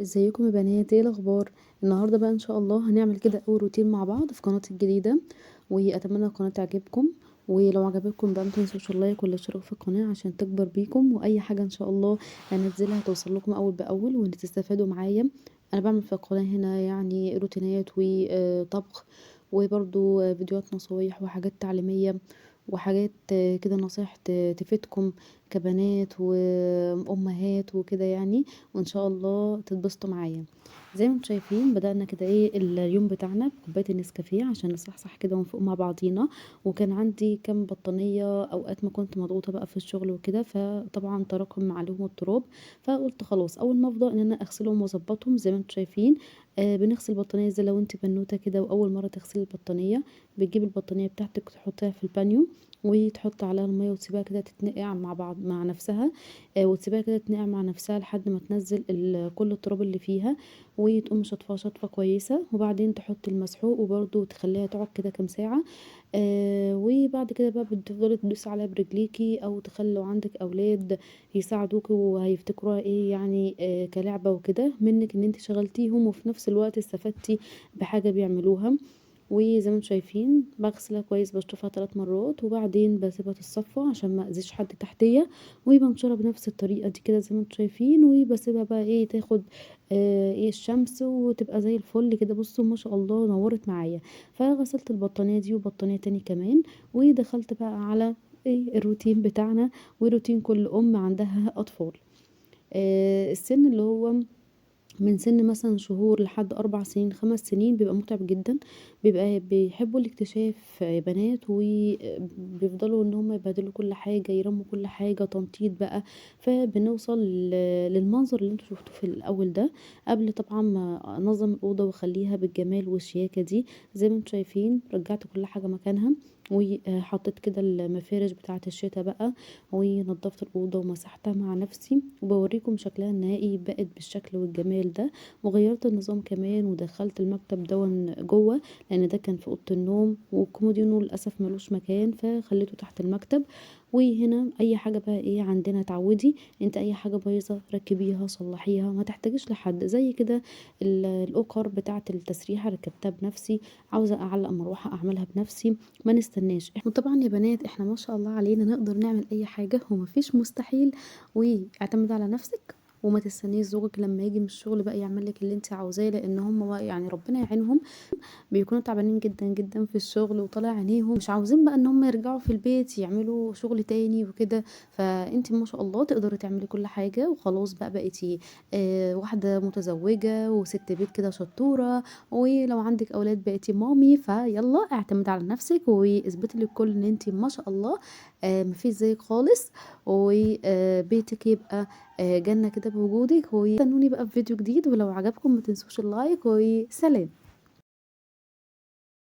ازيكم يا بنات؟ ايه الاخبار؟ النهارده بقى ان شاء الله هنعمل كده اول روتين مع بعض في قناتي الجديده، واتمنى القناه تعجبكم. ولو عجبتكم بقى متنسوش اللايك والاشتراك في القناه عشان تكبر بيكم، واي حاجه ان شاء الله هنزلها توصل لكم اول باول وان تستفادوا معايا. انا بعمل في القناه هنا يعني روتينات وطبخ، وبرضو فيديوهات نصايح وحاجات تعليميه، وحاجات كده نصايح تفيدكم كبنات وامهات وكده يعني. وان شاء الله تتبسطوا معايا. زي ما انتم شايفين بدأنا كده ايه اليوم بتاعنا بكوبايه النسكافيه عشان نصحصح كده ونفوق مع بعضينا. وكان عندي كام بطانيه اوقات ما كنت مضغوطه بقى في الشغل وكده، فطبعا تراكم عليهم التراب. فقلت خلاص اول ما افضى ان انا اغسلهم واظبطهم زي ما انتم شايفين. بنغسل البطانيه زي لو انت بنوته كده واول مره تغسلي البطانيه. بتجيبي البطانيه بتاعتك تحطيها في البانيو، وتحط عليها الميه وتسيبها كده تتنقع مع بعض مع نفسها. وتسيبها كده تنقع مع نفسها لحد ما تنزل كل التراب اللي فيها. وتقوم شطفها شطفة كويسة، وبعدين تحطي المسحوق وبرده تخليها تقعد كده كام ساعة. وبعد كده بقى بتفضلي تدوسي عليها برجليكي، او تخلي لو عندك اولاد يساعدوكي وهيفتكروها ايه يعني كلعبة وكده منك ان انت شغلتيهم وفي نفس الوقت استفدتي بحاجة بيعملوها. وزي ما انتم شايفين بغسلها كويس، بشطفها 3 مرات وبعدين بسيبها تتصفى عشان ما اذيش حد تحتيه. وبنشرها بنفس الطريقه دي كده زي ما انتم شايفين، وبسيبها بقى ايه تاخد ايه الشمس وتبقى زي الفل كده. بصوا ما شاء الله نورت معايا. فغسلت البطانيه دي وبطانيه تاني كمان، ودخلت بقى على ايه الروتين بتاعنا، وروتين كل ام عندها اطفال. السن اللي هو من سن مثلا شهور لحد 4 سنين 5 سنين بيبقى متعب جدا. بيبقى بيحبوا الاكتشاف يا بنات، وبيفضلوا ان هم يبهدلوا كل حاجة يرموا كل حاجة تنطيط بقى. فبنوصل للمنظر اللي انتوا شفتوه في الاول ده، قبل طبعا ما انظم الاوضة واخليها بالجمال والشياكة دي. زي ما انتوا شايفين رجعت كل حاجة مكانها، وحطيت كده المفارش بتاعة الشتا بقى، ونضفت الأوضة ومسحتها مع نفسي، وبوريكم شكلها النهائي بقت بالشكل والجمال ده. وغيرت النظام كمان ودخلت المكتب دون جوه، لان ده كان في اوضه النوم، والكومودينو للاسف ملوش مكان فخليته تحت المكتب. وهنا اي حاجه بقى ايه عندنا اتعودي انت اي حاجه بايظه ركبيها صلحيها ما تحتاجيش لحد زي كده. الاوكر بتاعه التسريحه ركبتها بنفسي، عاوزه اعلق مروحه اعملها بنفسي، ما نستناش. وطبعا يا بنات احنا ما شاء الله علينا نقدر نعمل اي حاجه ومفيش مستحيل. واعتمد على نفسك، وما تستنيش زوجك لما يجي من الشغل بقى يعمل لك اللي انت عاوزاه، لان هم يعني ربنا يعينهم بيكونوا تعبانين جدا جدا في الشغل وطالع عينيهم، مش عاوزين بقى ان هم يرجعوا في البيت يعملوا شغل تاني وكده. فانت ما شاء الله تقدري تعملي كل حاجة، وخلاص بقى بقيتي واحدة متزوجة وست بيت كده شطورة. ولو عندك اولاد بقيتي مامي، فيلا اعتمد على نفسك واثبتي للكل ان انت ما شاء الله مفيش زيك خالص. وبيتك يبقى جنة كده بوجودك. واستنوني بقى في فيديو جديد، ولو عجبكم ما تنسوش اللايك، وسلام.